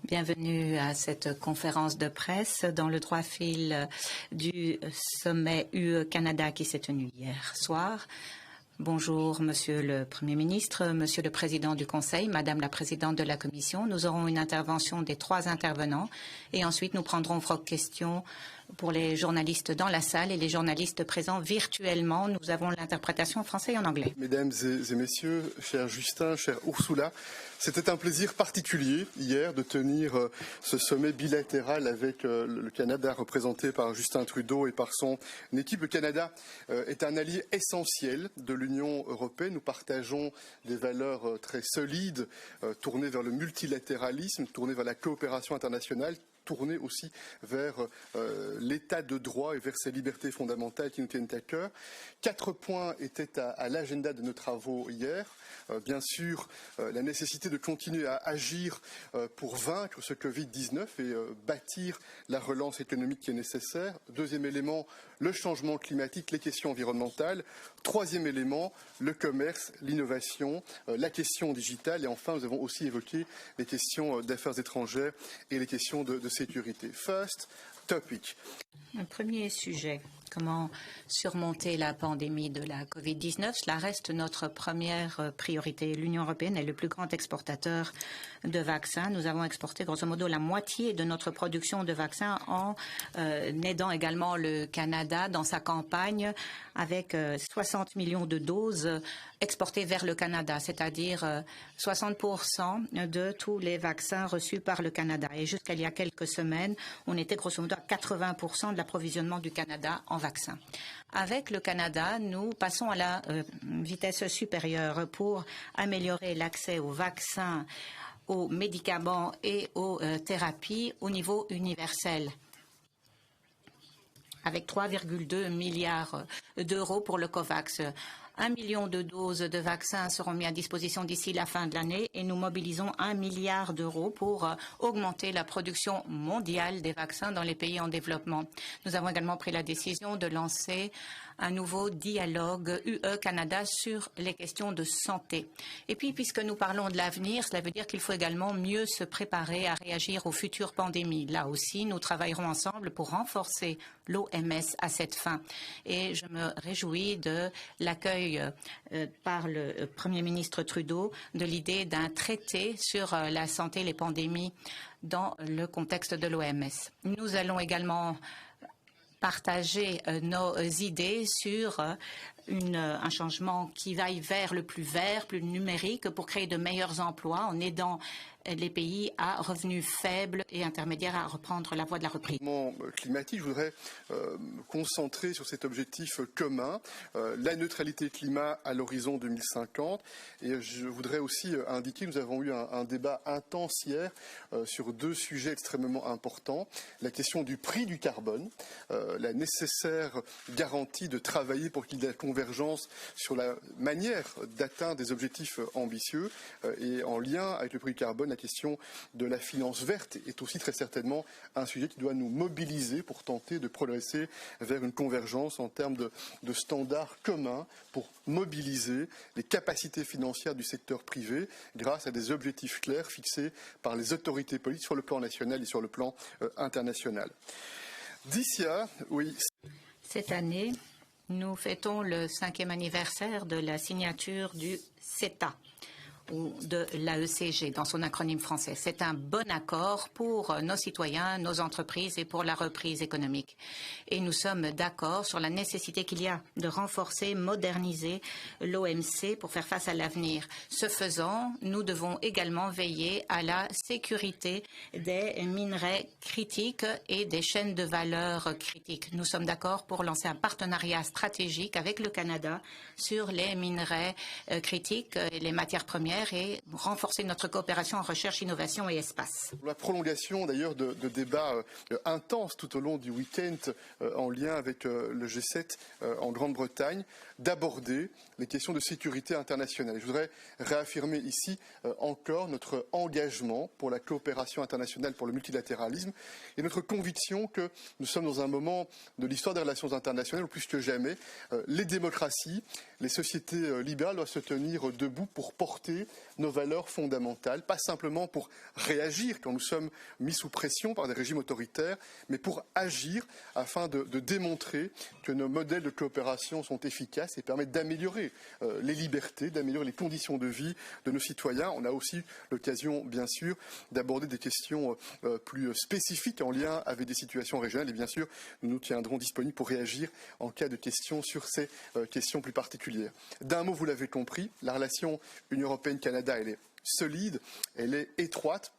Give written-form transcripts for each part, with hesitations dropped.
Bienvenue à cette conférence de presse dans le droit fil du sommet UE-Canada qui s'est tenu hier soir. Bonjour, Monsieur le Premier ministre, Monsieur le Président du Conseil, Madame la Présidente de la Commission. Nous aurons une intervention des trois intervenants et ensuite nous prendrons vos questions pour les journalistes dans la salle et les journalistes présents virtuellement. Nous avons l'interprétation en français et en anglais. Mesdames et messieurs, cher Justin, chère Ursula, c'était un plaisir particulier hier de tenir ce sommet bilatéral avec le Canada représenté par Justin Trudeau et par son équipe. Le Canada est un allié essentiel de l'Union européenne. Nous partageons des valeurs très solides, tournées vers le multilatéralisme, tournées vers la coopération internationale, tourner aussi vers l'état de droit et vers ces libertés fondamentales qui nous tiennent à cœur. 4 points étaient à l'agenda de nos travaux hier. Bien sûr, la nécessité de continuer à agir pour vaincre ce Covid-19 et bâtir la relance économique qui est nécessaire. Deuxième élément, le changement climatique, les questions environnementales. Troisième élément, le commerce, l'innovation, la question digitale. Et enfin, nous avons aussi évoqué les questions d'affaires étrangères et les questions de sécurité. First topic. Un premier sujet. Comment surmonter la pandémie de la Covid-19? Cela reste notre première priorité. L'Union européenne est le plus grand exportateur de vaccins. Nous avons exporté grosso modo la moitié de notre production de vaccins en aidant également le Canada dans sa campagne avec 60 millions de doses exportées vers le Canada, c'est-à-dire 60% de tous les vaccins reçus par le Canada. Et jusqu'à il y a quelques semaines, on était grosso modo à 80% de l'approvisionnement du Canada en vaccins. Avec le Canada, nous passons à la vitesse supérieure pour améliorer l'accès aux vaccins, aux médicaments et aux thérapies au niveau universel, avec 3,2 milliards d'euros pour le COVAX. 1 million de doses de vaccins seront mis à disposition d'ici la fin de l'année et nous mobilisons 1 milliard d'euros pour augmenter la production mondiale des vaccins dans les pays en développement. Nous avons également pris la décision de lancer un nouveau dialogue UE-Canada sur les questions de santé. Et puis, puisque nous parlons de l'avenir, cela veut dire qu'il faut également mieux se préparer à réagir aux futures pandémies. Là aussi, nous travaillerons ensemble pour renforcer l'OMS à cette fin. Et je me réjouis de l'accueil par le Premier ministre Trudeau de l'idée d'un traité sur la santé et les pandémies dans le contexte de l'OMS. Nous allons également partager nos idées sur un changement qui vaille vers le plus vert, plus numérique, pour créer de meilleurs emplois en aidant les pays à revenus faibles et intermédiaires à reprendre la voie de la reprise. Climatique, je voudrais me concentrer sur cet objectif commun, la neutralité climat à l'horizon 2050. Et je voudrais aussi indiquer que nous avons eu un débat intense hier sur 2 sujets extrêmement importants. La question du prix du carbone, la nécessaire garantie de travailler pour qu'il y ait la convergence sur la manière d'atteindre des objectifs ambitieux et en lien avec le prix du carbone, la question de la finance verte est aussi très certainement un sujet qui doit nous mobiliser pour tenter de progresser vers une convergence en termes de standards communs pour mobiliser les capacités financières du secteur privé grâce à des objectifs clairs fixés par les autorités politiques sur le plan national et sur le plan international. This year, oui. Cette année, nous fêtons le 5e anniversaire de la signature du CETA, ou de l'AECG dans son acronyme français. C'est un bon accord pour nos citoyens, nos entreprises et pour la reprise économique. Et nous sommes d'accord sur la nécessité qu'il y a de renforcer, moderniser l'OMC pour faire face à l'avenir. Ce faisant, nous devons également veiller à la sécurité des minerais critiques et des chaînes de valeur critiques. Nous sommes d'accord pour lancer un partenariat stratégique avec le Canada sur les minerais critiques et les matières premières et renforcer notre coopération en recherche, innovation et espace. La prolongation d'ailleurs de débats intenses tout au long du week-end en lien avec le G7 en Grande-Bretagne, d'aborder les questions de sécurité internationale. Je voudrais réaffirmer ici encore notre engagement pour la coopération internationale, pour le multilatéralisme et notre conviction que nous sommes dans un moment de l'histoire des relations internationales où plus que jamais les démocraties, les sociétés libérales doivent se tenir debout pour porter défendre nos valeurs fondamentales, pas simplement pour réagir quand nous sommes mis sous pression par des régimes autoritaires, mais pour agir afin de démontrer que nos modèles de coopération sont efficaces et permettent d'améliorer les libertés, d'améliorer les conditions de vie de nos citoyens. On a aussi l'occasion, bien sûr, d'aborder des questions plus spécifiques en lien avec des situations régionales et bien sûr, nous nous tiendrons disponibles pour réagir en cas de questions sur ces questions plus particulières. D'un mot, vous l'avez compris, la relation Union européenne-Canada, elle est solide, elle est étroite.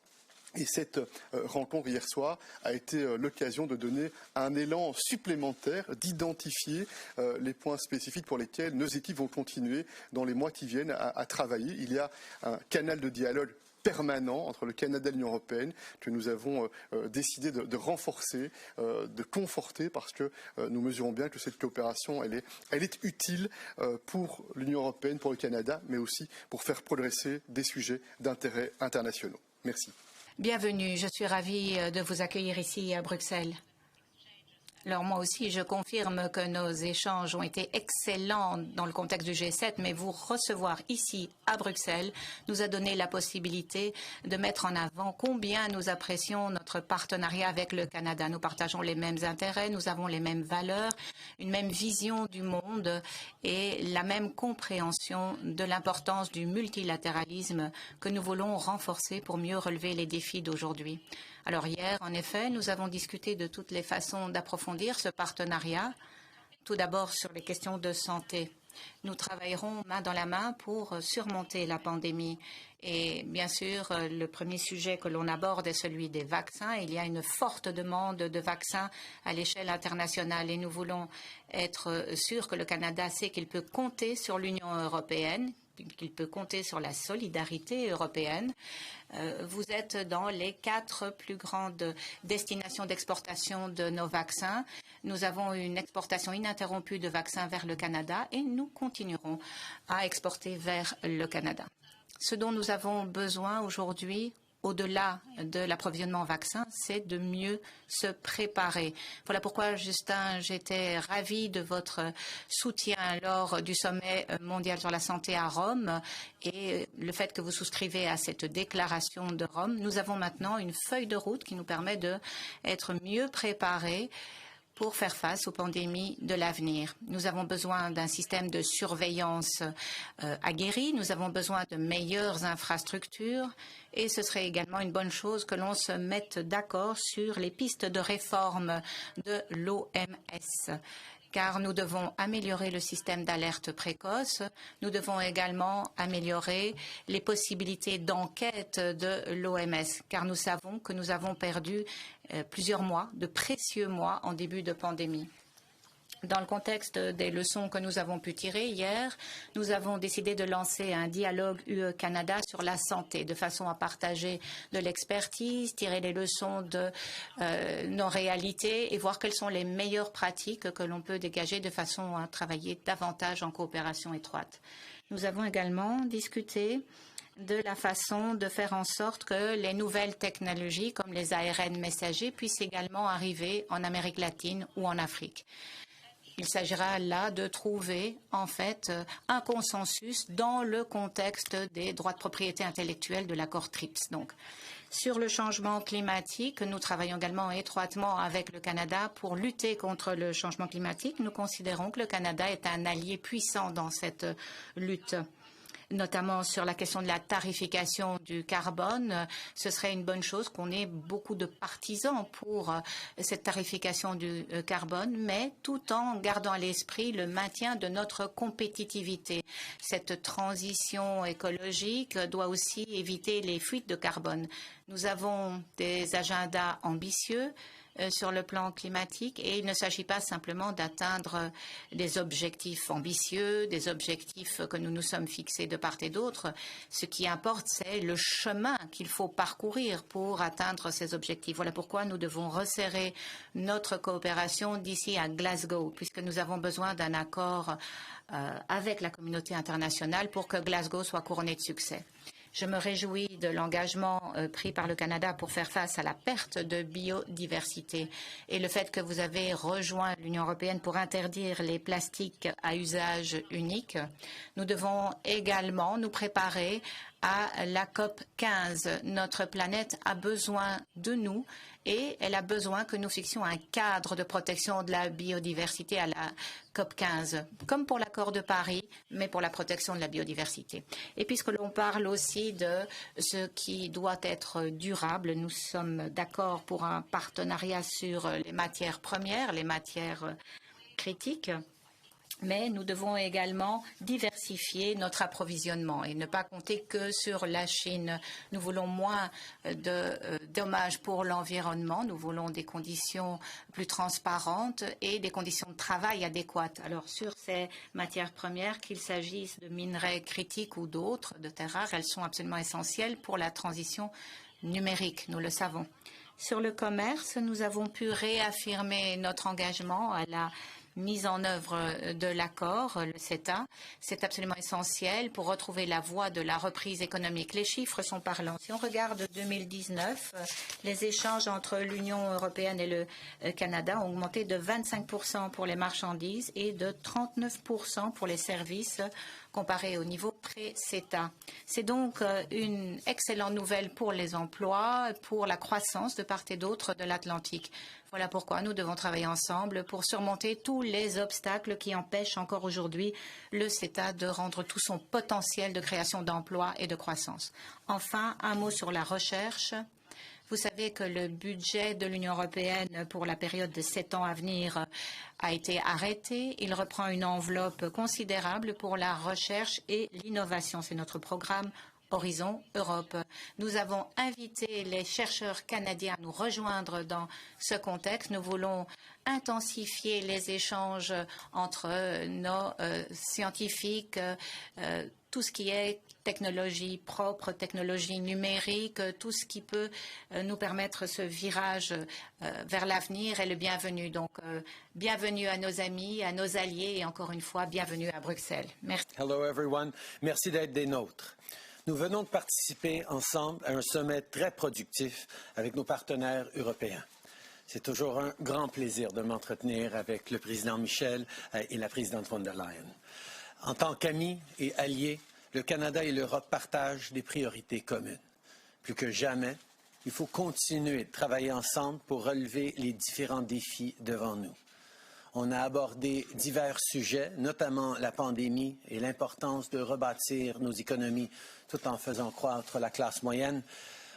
Et cette rencontre hier soir a été l'occasion de donner un élan supplémentaire, d'identifier les points spécifiques pour lesquels nos équipes vont continuer dans les mois qui viennent à travailler. Il y a un canal de dialogue permanent entre le Canada et l'Union européenne que nous avons décidé de renforcer, de conforter parce que nous mesurons bien que cette coopération elle est utile pour l'Union européenne, pour le Canada, mais aussi pour faire progresser des sujets d'intérêt internationaux. Merci. Bienvenue, je suis ravie de vous accueillir ici à Bruxelles. Alors moi aussi, je confirme que nos échanges ont été excellents dans le contexte du G7, mais vous recevoir ici à Bruxelles nous a donné la possibilité de mettre en avant combien nous apprécions notre partenariat avec le Canada. Nous partageons les mêmes intérêts, nous avons les mêmes valeurs, une même vision du monde et la même compréhension de l'importance du multilatéralisme que nous voulons renforcer pour mieux relever les défis d'aujourd'hui. Alors hier, en effet, nous avons discuté de toutes les façons d'approfondir ce partenariat. Tout d'abord sur les questions de santé. Nous travaillerons main dans la main pour surmonter la pandémie. Et bien sûr, le premier sujet que l'on aborde est celui des vaccins. Il y a une forte demande de vaccins à l'échelle internationale et nous voulons être sûrs que le Canada sait qu'il peut compter sur l'Union européenne, qu'il peut compter sur la solidarité européenne. Vous êtes dans les 4 plus grandes destinations d'exportation de nos vaccins. Nous avons une exportation ininterrompue de vaccins vers le Canada et nous continuerons à exporter vers le Canada. Ce dont nous avons besoin aujourd'hui, au-delà de l'approvisionnement en vaccins, c'est de mieux se préparer. Voilà pourquoi, Justin, j'étais ravie de votre soutien lors du sommet mondial sur la santé à Rome et le fait que vous souscrivez à cette déclaration de Rome. Nous avons maintenant une feuille de route qui nous permet d'être mieux préparés pour faire face aux pandémies de l'avenir. Nous avons besoin d'un système de surveillance aguerri, nous avons besoin de meilleures infrastructures et ce serait également une bonne chose que l'on se mette d'accord sur les pistes de réforme de l'OMS. Car nous devons améliorer le système d'alerte précoce. Nous devons également améliorer les possibilités d'enquête de l'OMS, car nous savons que nous avons perdu plusieurs mois, de précieux mois en début de pandémie. Dans le contexte des leçons que nous avons pu tirer hier, nous avons décidé de lancer un dialogue UE-Canada sur la santé, de façon à partager de l'expertise, tirer les leçons de nos réalités et voir quelles sont les meilleures pratiques que l'on peut dégager de façon à travailler davantage en coopération étroite. Nous avons également discuté de la façon de faire en sorte que les nouvelles technologies comme les ARN messagers puissent également arriver en Amérique latine ou en Afrique. Il s'agira là de trouver en fait un consensus dans le contexte des droits de propriété intellectuelle de l'accord TRIPS. Donc, sur le changement climatique, nous travaillons également étroitement avec le Canada pour lutter contre le changement climatique. Nous considérons que le Canada est un allié puissant dans cette lutte, notamment sur la question de la tarification du carbone. Ce serait une bonne chose qu'on ait beaucoup de partisans pour cette tarification du carbone, mais tout en gardant à l'esprit le maintien de notre compétitivité. Cette transition écologique doit aussi éviter les fuites de carbone. Nous avons des agendas ambitieux sur le plan climatique et il ne s'agit pas simplement d'atteindre des objectifs ambitieux, des objectifs que nous nous sommes fixés de part et d'autre. Ce qui importe, c'est le chemin qu'il faut parcourir pour atteindre ces objectifs. Voilà pourquoi nous devons resserrer notre coopération d'ici à Glasgow, puisque nous avons besoin d'un accord avec la communauté internationale pour que Glasgow soit couronné de succès. Je me réjouis de l'engagement pris par le Canada pour faire face à la perte de biodiversité et le fait que vous avez rejoint l'Union européenne pour interdire les plastiques à usage unique. Nous devons également nous préparer à la COP 15. Notre planète a besoin de nous et elle a besoin que nous fixions un cadre de protection de la biodiversité à la COP 15, comme pour l'accord de Paris, mais pour la protection de la biodiversité. Et puisque l'on parle aussi de ce qui doit être durable, nous sommes d'accord pour un partenariat sur les matières premières, les matières critiques. Mais nous devons également diversifier notre approvisionnement et ne pas compter que sur la Chine. Nous voulons moins de dommages pour l'environnement. Nous voulons des conditions plus transparentes et des conditions de travail adéquates. Alors, sur ces matières premières, qu'il s'agisse de minerais critiques ou d'autres, de terres rares, elles sont absolument essentielles pour la transition numérique, nous le savons. Sur le commerce, nous avons pu réaffirmer notre engagement à la mise en œuvre de l'accord, le CETA. C'est absolument essentiel pour retrouver la voie de la reprise économique. Les chiffres sont parlants. Si on regarde 2019, les échanges entre l'Union européenne et le Canada ont augmenté de 25% pour les marchandises et de 39% pour les services comparé au niveau pré-CETA. C'est donc une excellente nouvelle pour les emplois, pour la croissance de part et d'autre de l'Atlantique. Voilà pourquoi nous devons travailler ensemble pour surmonter tous les obstacles qui empêchent encore aujourd'hui le CETA de rendre tout son potentiel de création d'emplois et de croissance. Enfin, un mot sur la recherche. Vous savez que le budget de l'Union européenne pour la période de 7 ans à venir a été arrêté. Il reprend une enveloppe considérable pour la recherche et l'innovation. C'est notre programme Horizon Europe. Nous avons invité les chercheurs canadiens à nous rejoindre dans ce contexte. Nous voulons intensifier les échanges entre nos scientifiques, tout ce qui est technologie propre, technologie numérique, tout ce qui peut nous permettre ce virage vers l'avenir est le bienvenu. Donc, bienvenue à nos amis, à nos alliés et encore une fois, bienvenue à Bruxelles. Merci. Hello everyone. Merci d'être des nôtres. Nous venons de participer ensemble à un sommet très productif avec nos partenaires européens. C'est toujours un grand plaisir de m'entretenir avec le président Michel et la présidente von der Leyen. En tant qu'amis et alliés, le Canada et l'Europe partagent des priorités communes. Plus que jamais, il faut continuer de travailler ensemble pour relever les différents défis devant nous. On a abordé divers sujets, notamment la pandémie et l'importance de rebâtir nos économies tout en faisant croître la classe moyenne.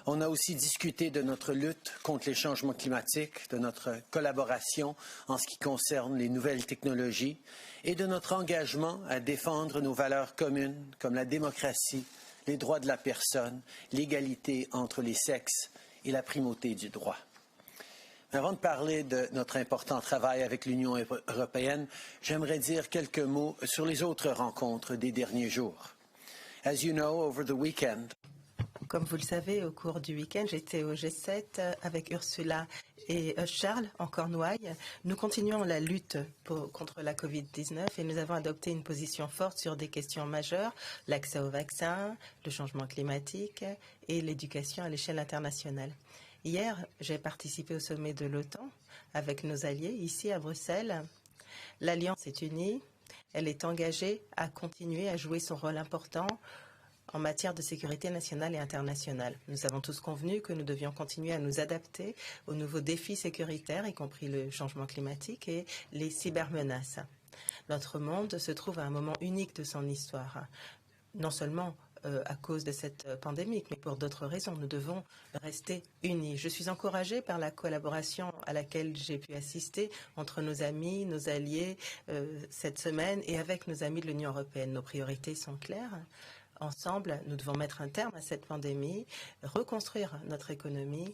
On a aussi discuté de notre lutte contre les changements climatiques, de notre collaboration en ce qui concerne les nouvelles technologies et de notre engagement à défendre nos valeurs communes comme la démocratie, les droits de la personne, l'égalité entre les sexes et la primauté du droit. Avant de parler de notre important travail avec l'Union européenne, j'aimerais dire quelques mots sur les autres rencontres des derniers jours. As you know, over the weekend, comme vous le savez, au cours du week-end, j'étais au G7 avec Ursula et Charles en Cornouailles. Nous continuons la lutte contre la Covid-19 et nous avons adopté une position forte sur des questions majeures, l'accès aux vaccins, le changement climatique et l'éducation à l'échelle internationale. Hier, j'ai participé au sommet de l'OTAN avec nos alliés ici à Bruxelles. L'Alliance est unie. Elle est engagée à continuer à jouer son rôle important en matière de sécurité nationale et internationale. Nous avons tous convenu que nous devions continuer à nous adapter aux nouveaux défis sécuritaires, y compris le changement climatique et les cybermenaces. Notre monde se trouve à un moment unique de son histoire. Non seulement à cause de cette pandémie, mais pour d'autres raisons. Nous devons rester unis. Je suis encouragée par la collaboration à laquelle j'ai pu assister entre nos amis, nos alliés cette semaine et avec nos amis de l'Union européenne. Nos priorités sont claires. Ensemble, nous devons mettre un terme à cette pandémie, reconstruire notre économie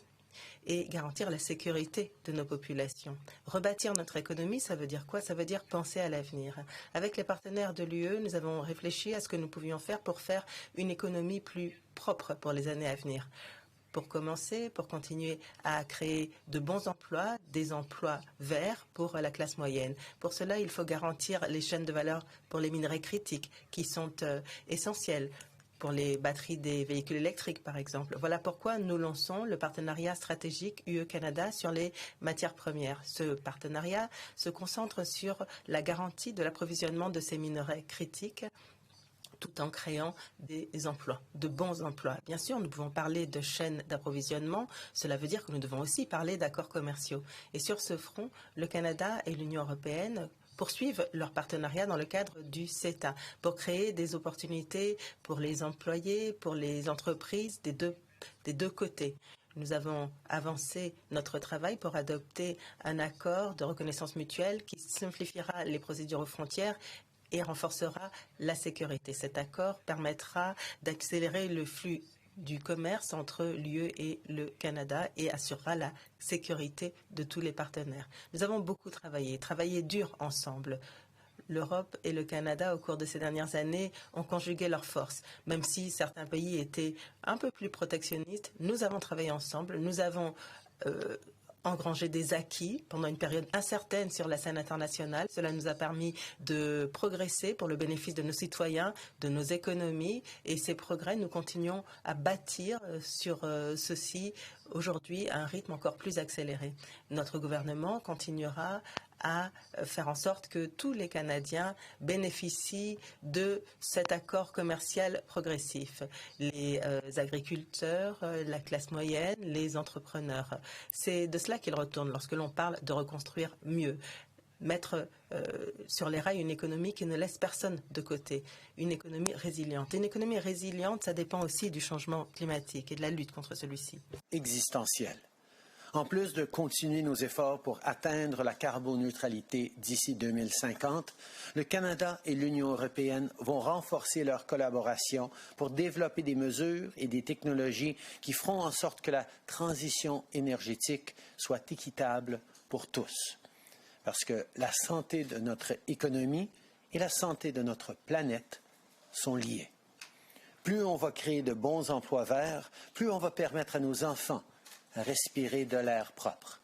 et garantir la sécurité de nos populations. Rebâtir notre économie, ça veut dire quoi? Ça veut dire penser à l'avenir. Avec les partenaires de l'UE, nous avons réfléchi à ce que nous pouvions faire pour faire une économie plus propre pour les années à venir. Pour commencer, pour continuer à créer de bons emplois, des emplois verts pour la classe moyenne. Pour cela, il faut garantir les chaînes de valeur pour les minerais critiques qui sont essentiels pour les batteries des véhicules électriques, par exemple. Voilà pourquoi nous lançons le partenariat stratégique UE-Canada sur les matières premières. Ce partenariat se concentre sur la garantie de l'approvisionnement de ces minerais critiques tout en créant des emplois, de bons emplois. Bien sûr, nous pouvons parler de chaînes d'approvisionnement. Cela veut dire que nous devons aussi parler d'accords commerciaux. Et sur ce front, le Canada et l'Union européenne poursuivent leur partenariat dans le cadre du CETA pour créer des opportunités pour les employés, pour les entreprises des deux côtés. Nous avons avancé notre travail pour adopter un accord de reconnaissance mutuelle qui simplifiera les procédures aux frontières et renforcera la sécurité. Cet accord permettra d'accélérer le flux du commerce entre l'UE et le Canada et assurera la sécurité de tous les partenaires. Nous avons beaucoup travaillé dur ensemble. L'Europe et le Canada, au cours de ces dernières années, ont conjugué leurs forces. Même si certains pays étaient un peu plus protectionnistes, nous avons travaillé ensemble. Nous avons engrangé des acquis pendant une période incertaine sur la scène internationale. Cela nous a permis de progresser pour le bénéfice de nos citoyens, de nos économies. Et ces progrès, nous continuons à bâtir sur ceci aujourd'hui à un rythme encore plus accéléré. Notre gouvernement continuera à faire en sorte que tous les Canadiens bénéficient de cet accord commercial progressif. Les agriculteurs, la classe moyenne, les entrepreneurs. C'est de cela qu'il retourne lorsque l'on parle de reconstruire mieux. Mettre sur les rails une économie qui ne laisse personne de côté, une économie résiliente. Une économie résiliente, ça dépend aussi du changement climatique et de la lutte contre celui-ci. Existentiel. En plus de continuer nos efforts pour atteindre la carboneutralité d'ici 2050, le Canada et l'Union européenne vont renforcer leur collaboration pour développer des mesures et des technologies qui feront en sorte que la transition énergétique soit équitable pour tous. Parce que la santé de notre économie et la santé de notre planète sont liées. Plus on va créer de bons emplois verts, plus on va permettre à nos enfants à respirer de l'air propre.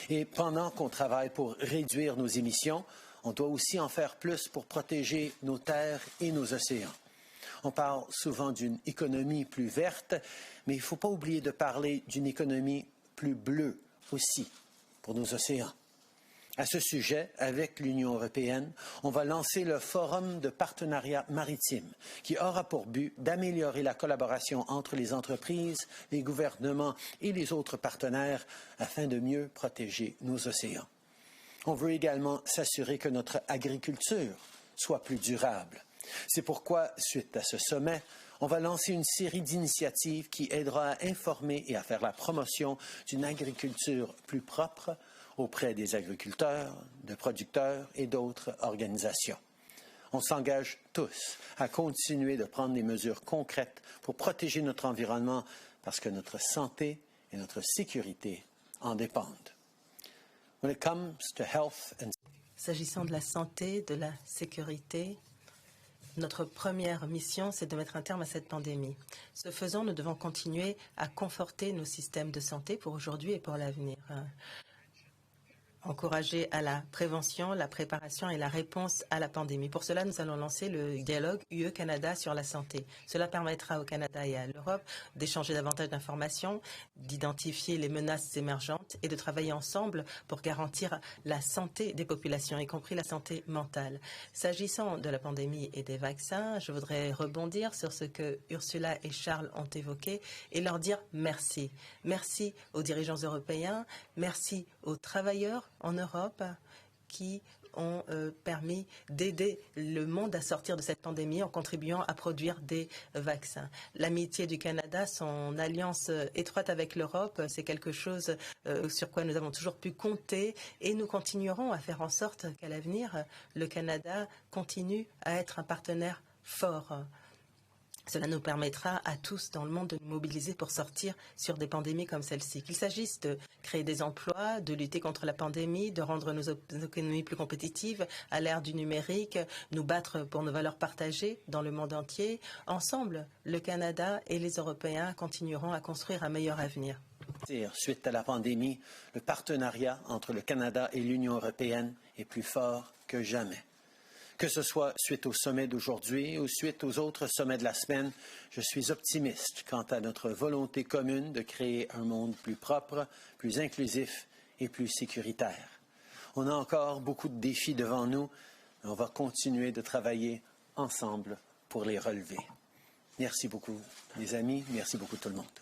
Et pendant qu'on travaille pour réduire nos émissions, on doit aussi en faire plus pour protéger nos terres et nos océans. On parle souvent d'une économie plus verte, mais il ne faut pas oublier de parler d'une économie plus bleue aussi pour nos océans. À ce sujet, avec l'Union européenne, on va lancer le Forum de partenariat maritime qui aura pour but d'améliorer la collaboration entre les entreprises, les gouvernements et les autres partenaires afin de mieux protéger nos océans. On veut également s'assurer que notre agriculture soit plus durable. C'est pourquoi, suite à ce sommet, on va lancer une série d'initiatives qui aidera à informer et à faire la promotion d'une agriculture plus propre auprès des agriculteurs, de producteurs et d'autres organisations. On s'engage tous à continuer de prendre des mesures concrètes pour protéger notre environnement parce que notre santé et notre sécurité en dépendent. When it comes to health and... S'agissant de la santé, de la sécurité, notre première mission, c'est de mettre un terme à cette pandémie. Ce faisant, nous devons continuer à conforter nos systèmes de santé pour aujourd'hui et pour l'avenir. Encourager à la prévention, la préparation et la réponse à la pandémie. Pour cela, nous allons lancer le dialogue UE-Canada sur la santé. Cela permettra au Canada et à l'Europe d'échanger davantage d'informations, d'identifier les menaces émergentes et de travailler ensemble pour garantir la santé des populations, y compris la santé mentale. S'agissant de la pandémie et des vaccins, je voudrais rebondir sur ce que Ursula et Charles ont évoqué et leur dire merci. Merci aux dirigeants européens, merci aux travailleurs en Europe qui ont permis d'aider le monde à sortir de cette pandémie en contribuant à produire des vaccins. L'amitié du Canada, son alliance étroite avec l'Europe, c'est quelque chose sur quoi nous avons toujours pu compter et nous continuerons à faire en sorte qu'à l'avenir, le Canada continue à être un partenaire fort. Cela nous permettra à tous dans le monde de nous mobiliser pour sortir sur des pandémies comme celle-ci. Qu'il s'agisse de créer des emplois, de lutter contre la pandémie, de rendre nos économies plus compétitives à l'ère du numérique, nous battre pour nos valeurs partagées dans le monde entier. Ensemble, le Canada et les Européens continueront à construire un meilleur avenir. Suite à la pandémie, le partenariat entre le Canada et l'Union européenne est plus fort que jamais. Que ce soit suite au sommet d'aujourd'hui ou suite aux autres sommets de la semaine, je suis optimiste quant à notre volonté commune de créer un monde plus propre, plus inclusif et plus sécuritaire. On a encore beaucoup de défis devant nous, mais on va continuer de travailler ensemble pour les relever. Merci beaucoup, les amis. Merci beaucoup, tout le monde.